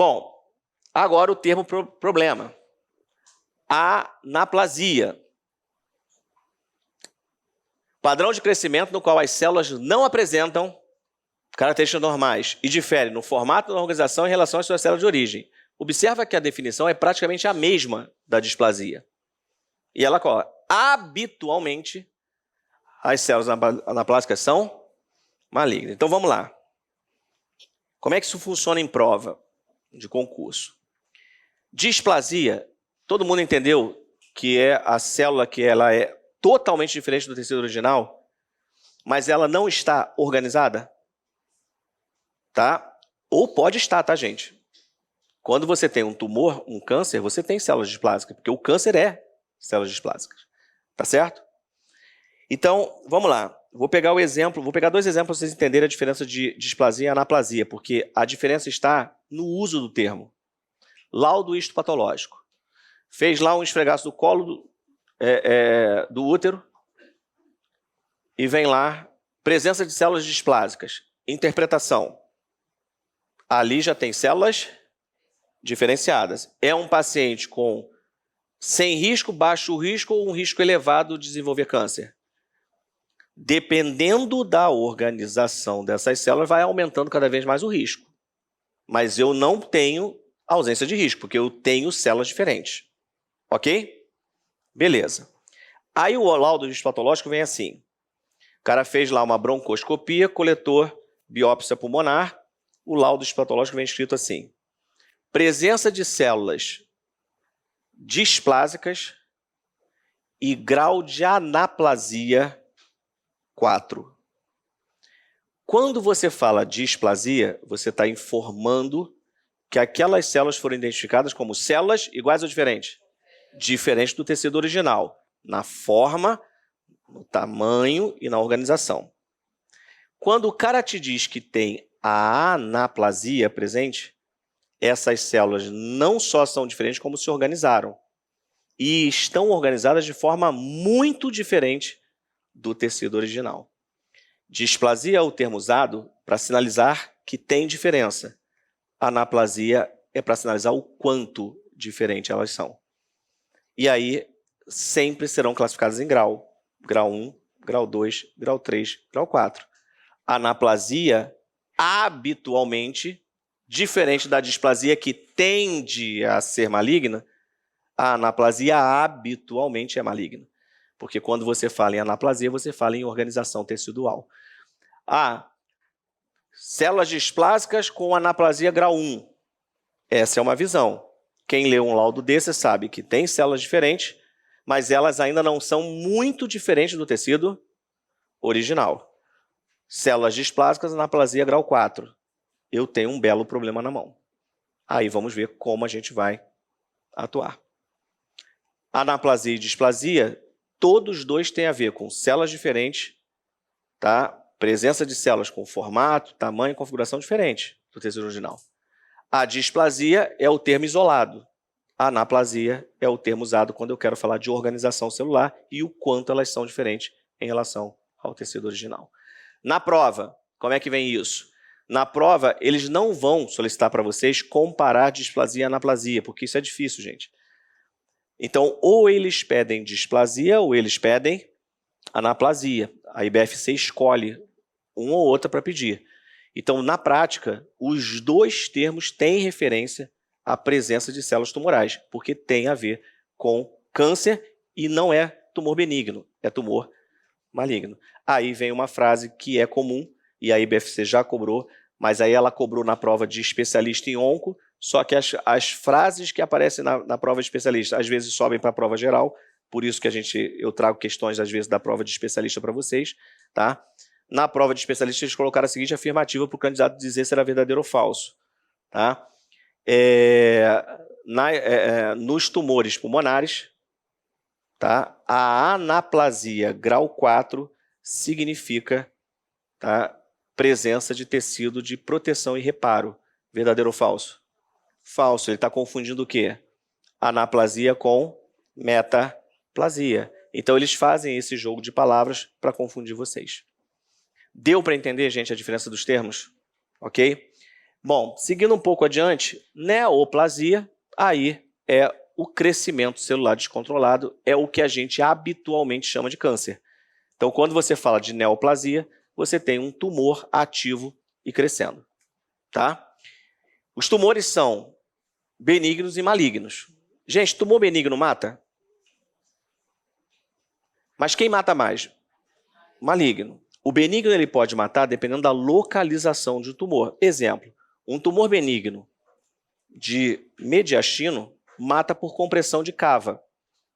Bom, agora o termo problema. Anaplasia. Padrão de crescimento no qual as células não apresentam características normais e diferem no formato da organização em relação às suas células de origem. Observa que a definição é praticamente a mesma da displasia. E ela corre. Habitualmente, as células anaplásicas são malignas. Então, vamos lá. Como é que isso funciona em prova de concurso? Displasia, todo mundo entendeu que é a célula que ela é totalmente diferente do tecido original, mas ela não está organizada? Tá? Ou pode estar, tá, gente? Quando você tem um tumor, um câncer, você tem células displásicas, porque o câncer é células displásicas. Tá certo? Então, vamos lá. Vou pegar dois exemplos para vocês entenderem a diferença de displasia e anaplasia, porque a diferença está no uso do termo. Laudo histopatológico. Fez lá um esfregaço do colo do útero e vem lá, presença de células displásicas. Interpretação. Ali já tem células diferenciadas. É um paciente com sem risco, baixo risco ou um risco elevado de desenvolver câncer. Dependendo da organização dessas células, vai aumentando cada vez mais o risco. Mas eu não tenho ausência de risco, porque eu tenho células diferentes. Ok? Beleza. Aí o laudo histopatológico vem assim. O cara fez lá uma broncoscopia, coletor, biópsia pulmonar. O laudo histopatológico vem escrito assim. Presença de células displásicas e grau de anaplasia 4. Quando você fala displasia, você está informando que aquelas células foram identificadas como células iguais ou diferentes? Diferentes do tecido original, na forma, no tamanho e na organização. Quando o cara te diz que tem a anaplasia presente, essas células não só são diferentes, como se organizaram. E estão organizadas de forma muito diferente do tecido original. Displasia é o termo usado para sinalizar que tem diferença. Anaplasia é para sinalizar o quanto diferente elas são. E aí, sempre serão classificadas em grau. Grau 1, grau 2, grau 3, grau 4. Anaplasia, habitualmente, diferente da displasia que tende a ser maligna, a anaplasia habitualmente é maligna. Porque quando você fala em anaplasia, você fala em organização tecidual. Células displásicas com anaplasia grau 1. Essa é uma visão. Quem lê um laudo desse sabe que tem células diferentes, mas elas ainda não são muito diferentes do tecido original. Células displásicas, anaplasia grau 4. Eu tenho um belo problema na mão. Aí vamos ver como a gente vai atuar. Anaplasia e displasia, todos dois têm a ver com células diferentes, tá? Presença de células com formato, tamanho e configuração diferente do tecido original. A displasia é o termo isolado. A anaplasia é o termo usado quando eu quero falar de organização celular e o quanto elas são diferentes em relação ao tecido original. Na prova, como é que vem isso? Na prova, eles não vão solicitar para vocês comparar displasia e anaplasia, porque isso é difícil, gente. Então, ou eles pedem displasia ou eles pedem anaplasia. A IBFC escolhe um ou outra para pedir. Então, na prática, os dois termos têm referência à presença de células tumorais, porque tem a ver com câncer e não é tumor benigno, é tumor maligno. Aí vem uma frase que é comum, e a IBFC já cobrou, mas aí ela cobrou na prova de especialista em onco, só que as frases que aparecem na prova de especialista às vezes sobem para a prova geral, por isso que eu trago questões às vezes da prova de especialista para vocês, tá? Na prova de especialista eles colocaram a seguinte afirmativa para o candidato dizer se era verdadeiro ou falso, tá? Nos tumores pulmonares, tá? A anaplasia grau 4 significa, tá, presença de tecido de proteção e reparo. Verdadeiro ou falso? Falso. Ele está confundindo o quê? Anaplasia com metaplasia. Então, eles fazem esse jogo de palavras para confundir vocês. Deu para entender, gente, a diferença dos termos? Ok? Bom, seguindo um pouco adiante, neoplasia, aí é o crescimento celular descontrolado, é o que a gente habitualmente chama de câncer. Então, quando você fala de neoplasia, você tem um tumor ativo e crescendo, tá? Os tumores são benignos e malignos. Gente, tumor benigno mata? Mas quem mata mais? Maligno. O benigno ele pode matar dependendo da localização do tumor. Exemplo, um tumor benigno de mediastino mata por compressão de cava,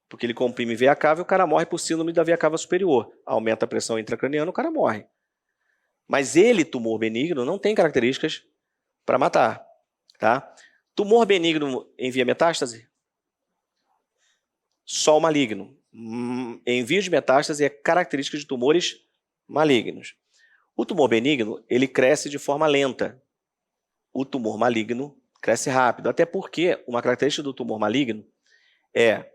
porque ele comprime via cava e o cara morre por síndrome da via cava superior. Aumenta a pressão intracraniana, o cara morre. Mas ele, tumor benigno, não tem características para matar. Tá? Tumor benigno envia metástase? Só o maligno. Envio de metástase é característica de tumores malignos. O tumor benigno, ele cresce de forma lenta. O tumor maligno cresce rápido. Até porque uma característica do tumor maligno é,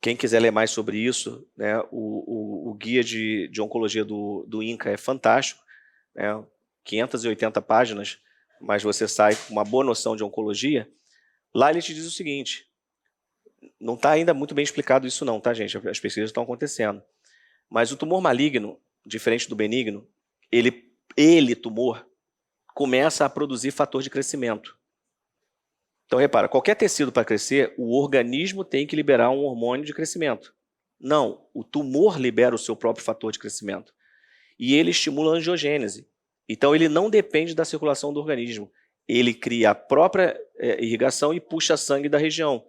quem quiser ler mais sobre isso, né, o guia de oncologia do INCA é fantástico, né, 580 páginas, mas você sai com uma boa noção de oncologia. Lá ele te diz o seguinte, não está ainda muito bem explicado isso não, tá, gente? As pesquisas estão acontecendo. Mas o tumor maligno, diferente do benigno, ele tumor, começa a produzir fator de crescimento. Então, repara, qualquer tecido para crescer, o organismo tem que liberar um hormônio de crescimento. Não, o tumor libera o seu próprio fator de crescimento. E ele estimula a angiogênese. Então, ele não depende da circulação do organismo. Ele cria a própria irrigação e puxa sangue da região.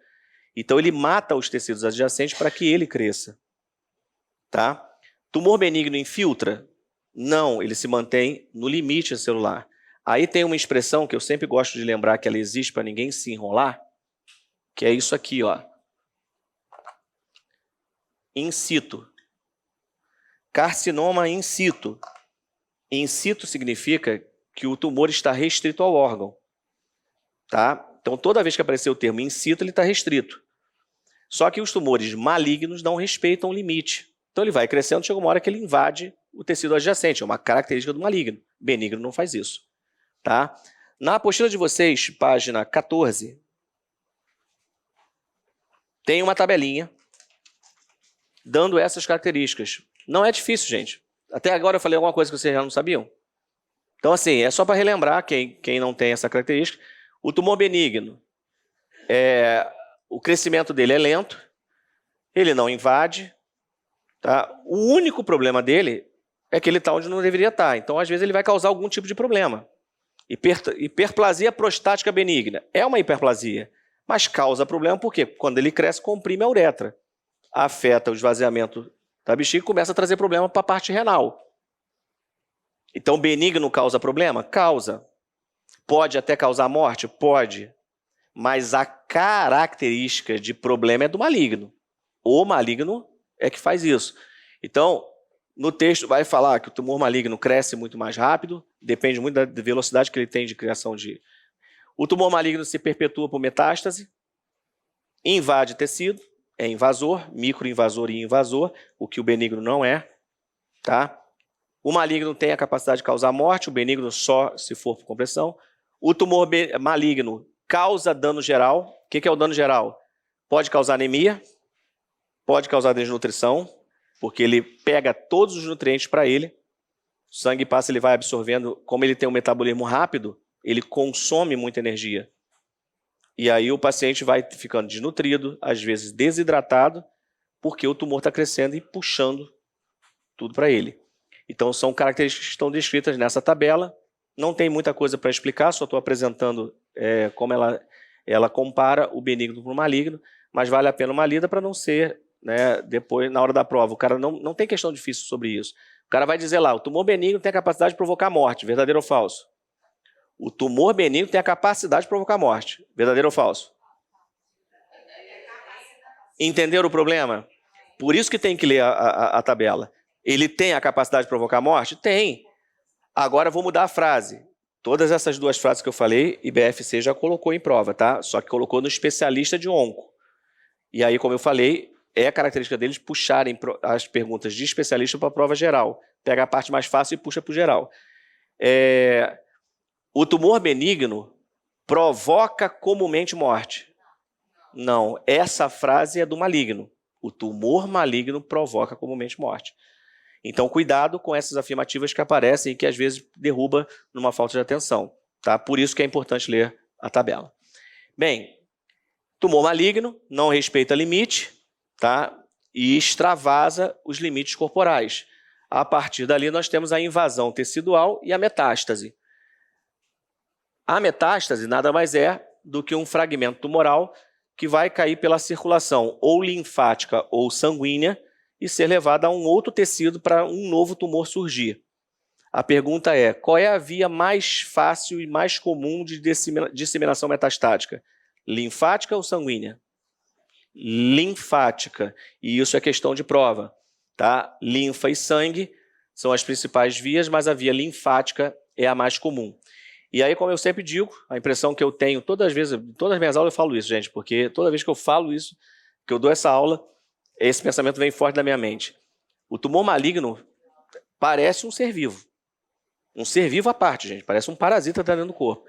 Então, ele mata os tecidos adjacentes para que ele cresça. Tá? Tumor benigno infiltra? Não, ele se mantém no limite celular. Aí tem uma expressão que eu sempre gosto de lembrar que ela existe para ninguém se enrolar, que é isso aqui, ó. In situ. Carcinoma in situ. In situ significa que o tumor está restrito ao órgão. Tá? Então, toda vez que aparecer o termo in situ, ele está restrito. Só que os tumores malignos não respeitam o limite. Então, ele vai crescendo, chega uma hora que ele invade o tecido adjacente. É uma característica do maligno. Benigno não faz isso. Tá? Na apostila de vocês, página 14, tem uma tabelinha dando essas características. Não é difícil, gente. Até agora eu falei alguma coisa que vocês já não sabiam? Então, assim, é só para relembrar quem não tem essa característica. O tumor benigno, o crescimento dele é lento, ele não invade. Tá? O único problema dele é que ele está onde não deveria estar. Então, às vezes, ele vai causar algum tipo de problema. Hiperplasia prostática benigna. É uma hiperplasia, mas causa problema porque quando ele cresce, comprime a uretra. Afeta o esvaziamento da bexiga e começa a trazer problema para a parte renal. Então, benigno causa problema? Causa. Pode até causar morte? Pode. Mas a característica de problema é do maligno. O maligno é que faz isso. Então, no texto vai falar que o tumor maligno cresce muito mais rápido, depende muito da velocidade que ele tem de criação de... O tumor maligno se perpetua por metástase, invade tecido, é invasor, microinvasor e invasor, o que o benigno não é. Tá? O maligno tem a capacidade de causar morte, o benigno só se for por compressão. O tumor maligno causa dano geral. O que é o dano geral? Pode causar anemia, pode causar desnutrição, porque ele pega todos os nutrientes para ele, o sangue passa, ele vai absorvendo, como ele tem um metabolismo rápido, ele consome muita energia. E aí o paciente vai ficando desnutrido, às vezes desidratado, porque o tumor está crescendo e puxando tudo para ele. Então são características que estão descritas nessa tabela, não tem muita coisa para explicar, só estou apresentando como ela compara o benigno com o maligno, mas vale a pena uma lida para não ser... Né, depois, na hora da prova, o cara não tem questão difícil sobre isso. O cara vai dizer lá, o tumor benigno tem a capacidade de provocar morte, verdadeiro ou falso? O tumor benigno tem a capacidade de provocar morte, verdadeiro ou falso? Entenderam o problema? Por isso que tem que ler a tabela. Ele tem a capacidade de provocar morte? Tem. Agora vou mudar a frase. Todas essas duas frases que eu falei, IBFC já colocou em prova, tá? Só que colocou no especialista de onco. E aí, como eu falei, é a característica deles puxarem as perguntas de especialista para a prova geral. Pega a parte mais fácil e puxa para o geral. O tumor benigno provoca comumente morte. Não, essa frase é do maligno. O tumor maligno provoca comumente morte. Então, cuidado com essas afirmativas que aparecem e que às vezes derruba numa falta de atenção. Tá? Por isso que é importante ler a tabela. Bem, tumor maligno não respeita limite, tá? E extravasa os limites corporais. A partir dali, nós temos a invasão tecidual e a metástase. A metástase nada mais é do que um fragmento tumoral que vai cair pela circulação ou linfática ou sanguínea e ser levado a um outro tecido para um novo tumor surgir. A pergunta é, qual é a via mais fácil e mais comum de disseminação metastática? Linfática ou sanguínea? Linfática. E isso é questão de prova. Tá? Linfa e sangue são as principais vias, mas a via linfática é a mais comum. E aí, como eu sempre digo, a impressão que eu tenho, todas as minhas aulas eu falo isso, gente, porque toda vez que eu falo isso, que eu dou essa aula, esse pensamento vem forte da minha mente. O tumor maligno parece um ser vivo. Um ser vivo à parte, gente. Parece um parasita dentro do corpo.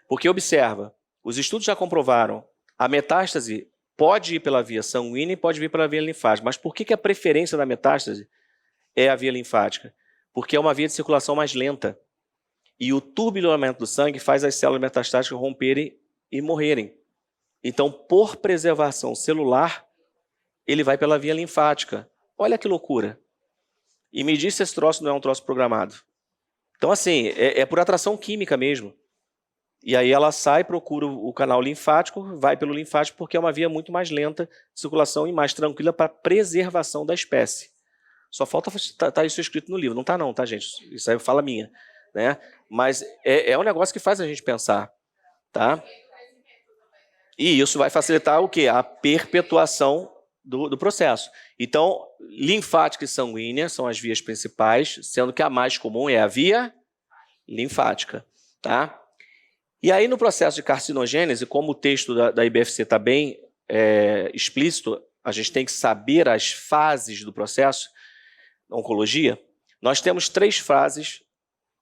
Porque, observa, os estudos já comprovaram, a metástase pode ir pela via sanguínea e pode vir pela via linfática. Mas por que a preferência da metástase é a via linfática? Porque é uma via de circulação mais lenta. E o turbilhonamento do sangue faz as células metastáticas romperem e morrerem. Então, por preservação celular, ele vai pela via linfática. Olha que loucura. E me diz se esse troço não é um troço programado. Então, assim, é por atração química mesmo. E aí ela sai, procura o canal linfático, vai pelo linfático, porque é uma via muito mais lenta de circulação e mais tranquila para preservação da espécie. Só falta tá isso escrito no livro. Não está não, tá, gente? Isso aí fala minha. Né? Mas é um negócio que faz a gente pensar. Tá? E isso vai facilitar o quê? A perpetuação do processo. Então, linfática e sanguínea são as vias principais, sendo que a mais comum é a via linfática. Tá? E aí, no processo de carcinogênese, como o texto da IBFC está bem explícito, a gente tem que saber as fases do processo da oncologia. Nós temos 3 fases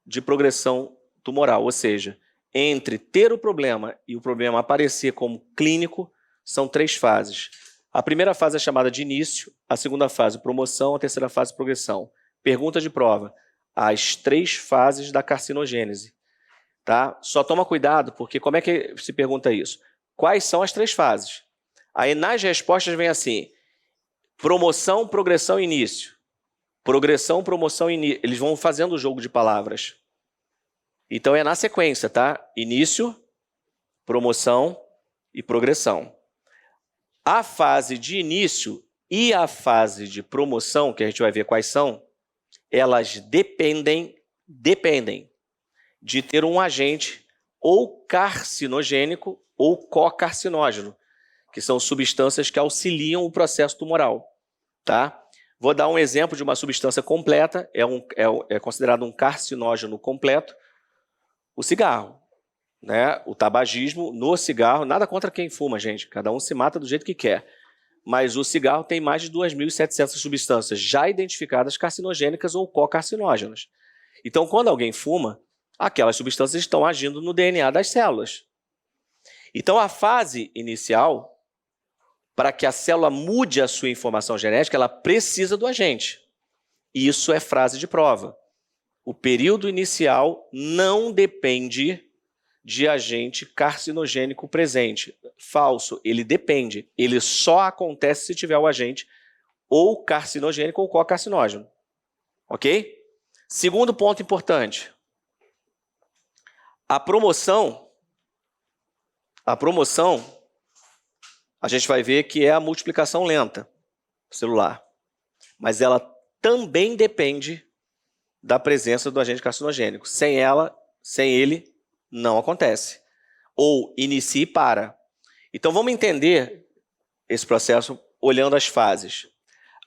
de progressão tumoral, ou seja, entre ter o problema e o problema aparecer como clínico, são 3 fases. A primeira fase é chamada de início, a segunda fase, promoção, a terceira fase, progressão. Pergunta de prova, as 3 fases da carcinogênese. Tá? Só toma cuidado, porque como é que se pergunta isso? Quais são as 3 fases? Aí nas respostas vem assim, promoção, progressão, início. Progressão, promoção, início. Eles vão fazendo o jogo de palavras. Então é na sequência, tá? Início, promoção e progressão. A fase de início e a fase de promoção, que a gente vai ver quais são, elas dependem de ter um agente ou carcinogênico ou cocarcinógeno, que são substâncias que auxiliam o processo tumoral. Tá? Vou dar um exemplo de uma substância completa, é considerado um carcinógeno completo, o cigarro. Né? O tabagismo no cigarro, nada contra quem fuma, gente, cada um se mata do jeito que quer. Mas o cigarro tem mais de 2.700 substâncias já identificadas carcinogênicas ou cocarcinógenas. Então, quando alguém fuma, aquelas substâncias estão agindo no DNA das células. Então, a fase inicial, para que a célula mude a sua informação genética, ela precisa do agente. Isso é frase de prova. O período inicial não depende de agente carcinogênico presente. Falso, ele depende. Ele só acontece se tiver o agente ou carcinogênico ou cocarcinógeno. Ok? Segundo ponto importante. A promoção, a gente vai ver que é a multiplicação lenta celular. Mas ela também depende da presença do agente carcinogênico. Sem ele, não acontece. Ou inicia e para. Então vamos entender esse processo olhando as fases.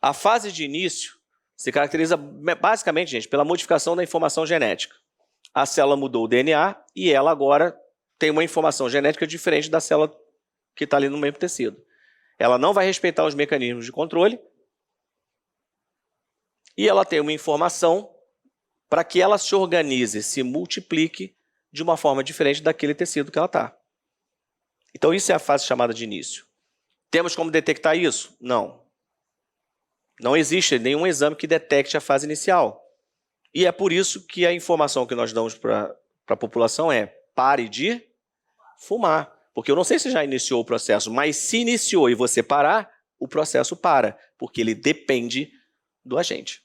A fase de início se caracteriza basicamente, gente, pela modificação da informação genética. A célula mudou o DNA e ela agora tem uma informação genética diferente da célula que está ali no mesmo tecido. Ela não vai respeitar os mecanismos de controle e ela tem uma informação para que ela se organize, se multiplique de uma forma diferente daquele tecido que ela está. Então, isso é a fase chamada de início. Temos como detectar isso? Não. Não existe nenhum exame que detecte a fase inicial. E é por isso que a informação que nós damos para a população é: pare de fumar. Porque eu não sei se já iniciou o processo, mas se iniciou e você parar, o processo para, porque ele depende do agente.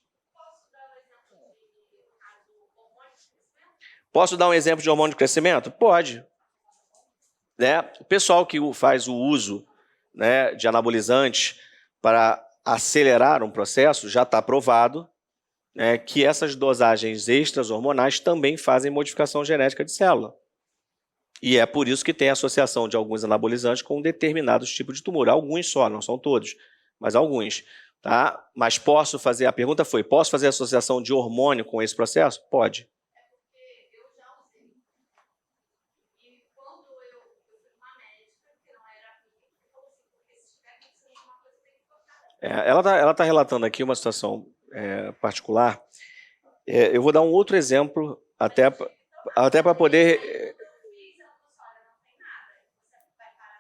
Posso dar um exemplo de hormônio de crescimento? Pode. Né? O pessoal que faz o uso, né, de anabolizantes para acelerar um processo, já está provado, né, que essas dosagens extras hormonais também fazem modificação genética de célula. E é por isso que tem associação de alguns anabolizantes com determinados tipos de tumor. Alguns só, não são todos, mas alguns. Tá? Mas posso fazer, a pergunta foi, posso fazer associação de hormônio com esse processo? Pode. Ela tá relatando aqui uma situação particular. Eu vou dar um outro exemplo, até para poder...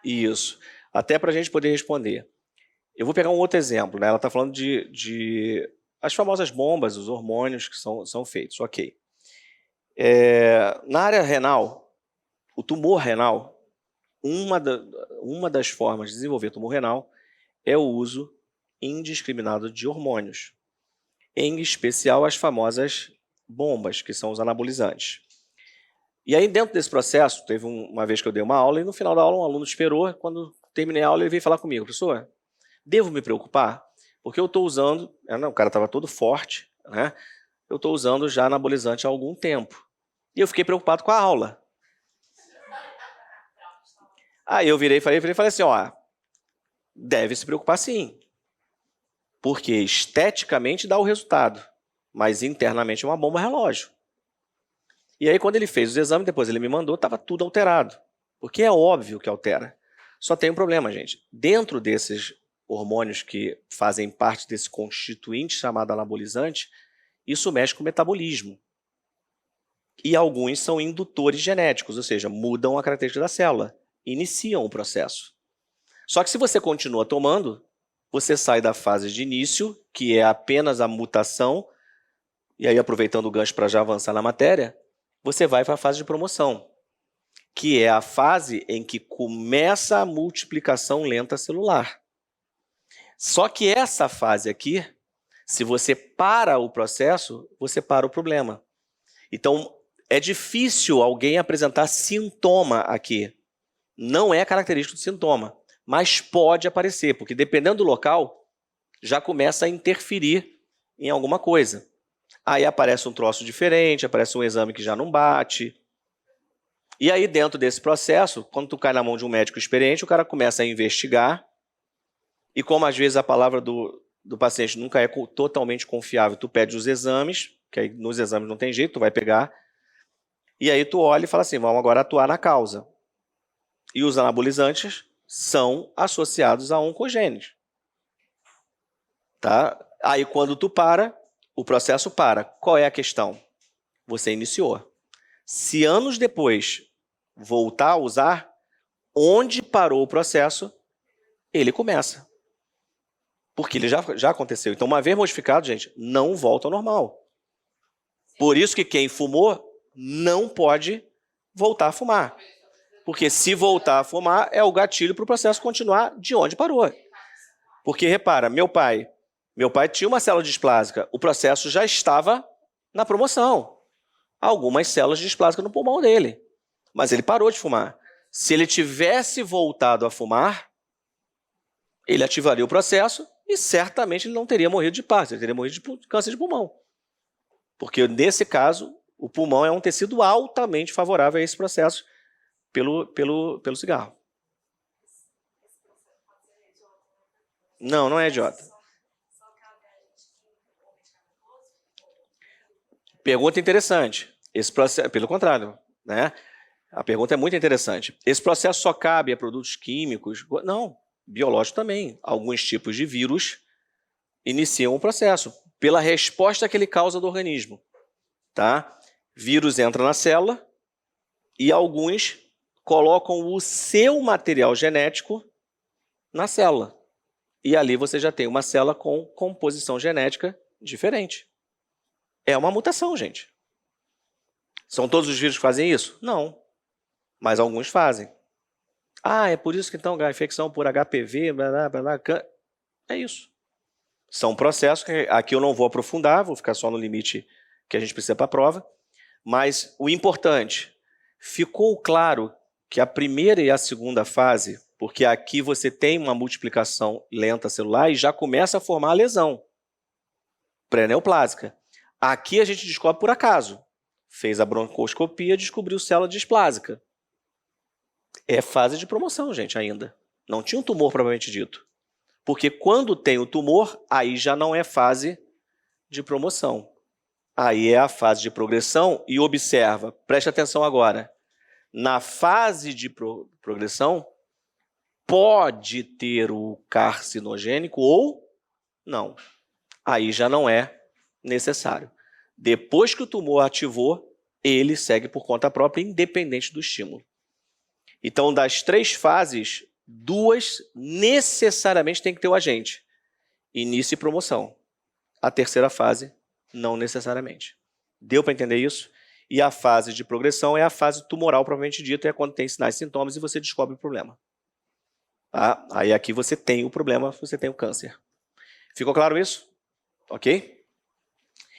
Isso. Até para a gente poder responder. Eu vou pegar um outro exemplo. Né? Ela está falando de as famosas bombas, os hormônios que são feitos. Ok. Na área renal, o tumor renal, uma das formas de desenvolver tumor renal é o uso indiscriminado de hormônios, em especial as famosas bombas, que são os anabolizantes. E aí, dentro desse processo, teve uma vez que eu dei uma aula, e no final da aula um aluno esperou, quando terminei a aula ele veio falar comigo: professor, devo me preocupar? Porque eu estou usando, o cara estava todo forte, né? Eu estou usando já anabolizante há algum tempo. E eu fiquei preocupado com a aula. Aí eu virei e falei assim, deve se preocupar sim. Porque esteticamente dá o resultado, mas internamente é uma bomba relógio. E aí quando ele fez os exames, depois ele me mandou, estava tudo alterado. Porque é óbvio que altera. Só tem um problema, gente. Dentro desses hormônios que fazem parte desse constituinte chamado anabolizante, isso mexe com o metabolismo. E alguns são indutores genéticos, ou seja, mudam a característica da célula, iniciam o processo. Só que se você continua tomando, você sai da fase de início, que é apenas a mutação, e aí aproveitando o gancho para já avançar na matéria, você vai para a fase de promoção, que é a fase em que começa a multiplicação lenta celular. Só que essa fase aqui, se você para o processo, você para o problema. Então, é difícil alguém apresentar sintoma aqui. Não é característico do sintoma, mas pode aparecer, porque dependendo do local, já começa a interferir em alguma coisa. Aí aparece um troço diferente, aparece um exame que já não bate. E aí, dentro desse processo, quando tu cai na mão de um médico experiente, o cara começa a investigar, e como às vezes a palavra do paciente nunca é totalmente confiável, tu pede os exames, que aí nos exames não tem jeito, tu vai pegar, e aí tu olha e fala assim, vamos agora atuar na causa. E os anabolizantes são associados a oncogenes. Tá? Aí quando tu para, o processo para. Qual é a questão? Você iniciou. Se anos depois voltar a usar, onde parou o processo, ele começa. Porque ele já aconteceu. Então, uma vez modificado, gente, não volta ao normal. Por isso que quem fumou não pode voltar a fumar. Porque se voltar a fumar, é o gatilho para o processo continuar de onde parou. Porque, repara, meu pai tinha uma célula displásica, o processo já estava na promoção. Algumas células displásicas no pulmão dele. Mas ele parou de fumar. Se ele tivesse voltado a fumar, ele ativaria o processo e certamente ele não teria morrido de Parkinson, ele teria morrido de câncer de pulmão. Porque, nesse caso, o pulmão é um tecido altamente favorável a esse processo pelo cigarro. Não é idiota. Pergunta interessante. Esse processo, pelo contrário, né? A pergunta é muito interessante. Esse processo só cabe a produtos químicos? Não, biológico também. Alguns tipos de vírus iniciam o processo pela resposta que ele causa do organismo. Tá? Vírus entra na célula, E alguns colocam o seu material genético na célula. E ali você já tem uma célula com composição genética diferente. É uma mutação, gente. São todos os vírus que fazem isso? Não. Mas alguns fazem. Ah, é por isso que então a infecção por HPV, blá, blá, blá, é isso. São processos que aqui eu não vou aprofundar, vou ficar só no limite que a gente precisa para a prova. Mas o importante, ficou claro que a primeira e a segunda fase, porque aqui você tem uma multiplicação lenta celular e já começa a formar a lesão pré-neoplásica. Aqui a gente descobre por acaso. Fez a broncoscopia, descobriu célula displásica. É fase de promoção, gente, ainda. Não tinha um tumor propriamente dito. Porque quando tem o tumor, aí já não é fase de promoção. Aí é a fase de progressão e observa, preste atenção agora, na fase de progressão, pode ter o carcinogênico ou não. Aí já não é necessário. Depois que o tumor ativou, ele segue por conta própria, independente do estímulo. Então, das 3 fases, 2 necessariamente tem que ter o agente. Início e promoção. A terceira fase, não necessariamente. Deu para entender isso? E a fase de progressão é a fase tumoral, propriamente dita, é quando tem sinais e sintomas e você descobre o problema. Tá? Aí aqui você tem o problema, você tem o câncer. Ficou claro isso? Ok?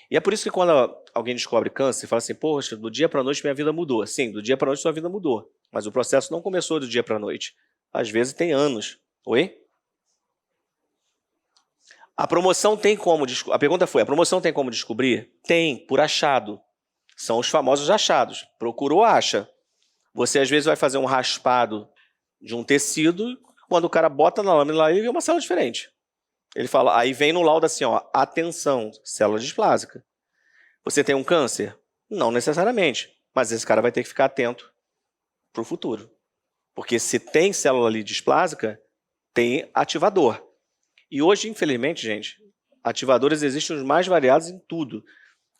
E é por isso que quando alguém descobre câncer, fala assim, poxa, do dia para a noite minha vida mudou. Sim, do dia para a noite sua vida mudou. Mas o processo não começou do dia para a noite. Às vezes tem anos. Oi? A promoção tem como descobrir? A pergunta foi, a promoção tem como descobrir? Tem, por achado. São os famosos achados. Procurou, acha. Você às vezes vai fazer um raspado de um tecido, quando o cara bota na lâmina lá, ele vê uma célula diferente. Ele fala, aí vem no laudo assim, ó, atenção, célula displásica. Você tem um câncer? Não necessariamente, mas esse cara vai ter que ficar atento para o futuro. Porque se tem célula ali displásica, tem ativador. E hoje, infelizmente, gente, ativadores existem os mais variados em tudo.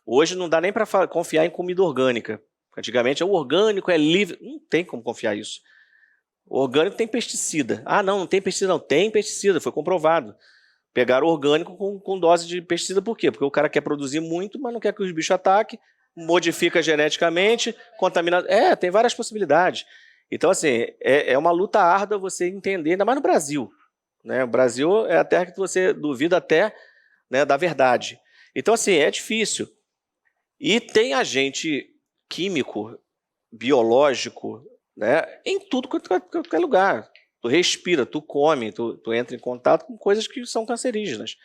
Hoje não dá nem para confiar em comida orgânica. Antigamente, o orgânico é livre. Não tem como confiar nisso. O orgânico tem pesticida. Ah, não tem pesticida. Não, tem pesticida, foi comprovado. Pegaram orgânico com dose de pesticida, por quê? Porque o cara quer produzir muito, mas não quer que os bichos ataquem, modifica geneticamente, contamina. Tem várias possibilidades. Então, assim, é uma luta árdua você entender, ainda mais no Brasil. Né? O Brasil é a terra que você duvida até, né, da verdade. Então, assim, é difícil. E tem agente químico, biológico, né, em tudo quanto é lugar. Tu respira, tu come, tu entra em contato com coisas que são cancerígenas.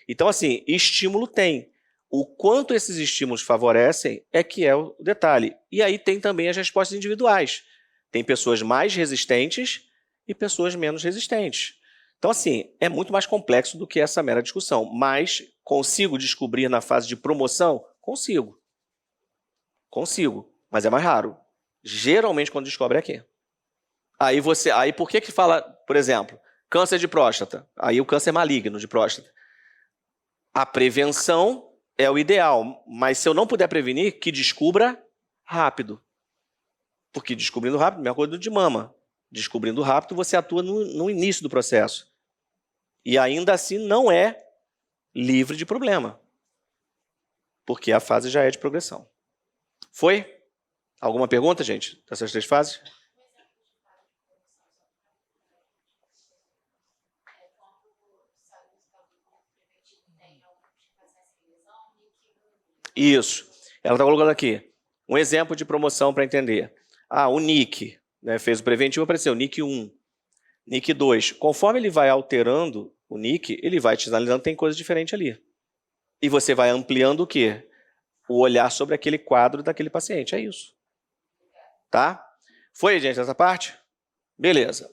Então, assim, estímulo tem. O quanto esses estímulos favorecem é que é o detalhe. E aí tem também as respostas individuais. Tem pessoas mais resistentes e pessoas menos resistentes. Então, assim, é muito mais complexo do que essa mera discussão. Mas consigo descobrir na fase de promoção? Consigo. Consigo, mas é mais raro. Geralmente, quando descobre, é aqui. Aí por que fala, por exemplo, câncer de próstata? Aí o câncer maligno de próstata. A prevenção é o ideal, mas se eu não puder prevenir, que descubra rápido. Porque descobrindo rápido, mesma coisa do de mama. Descobrindo rápido, você atua no início do processo. E ainda assim não é livre de problema. Porque a fase já é de progressão. Foi? Alguma pergunta, gente, dessas 3 fases? Isso. Ela está colocando aqui um exemplo de promoção para entender. O NIC, né, fez o preventivo, apareceu NIC 1, NIC 2. Conforme ele vai alterando o NIC, ele vai te sinalizando que tem coisa diferente ali. E você vai ampliando o quê? O olhar sobre aquele quadro daquele paciente. É isso. Tá? Foi, gente, essa parte? Beleza.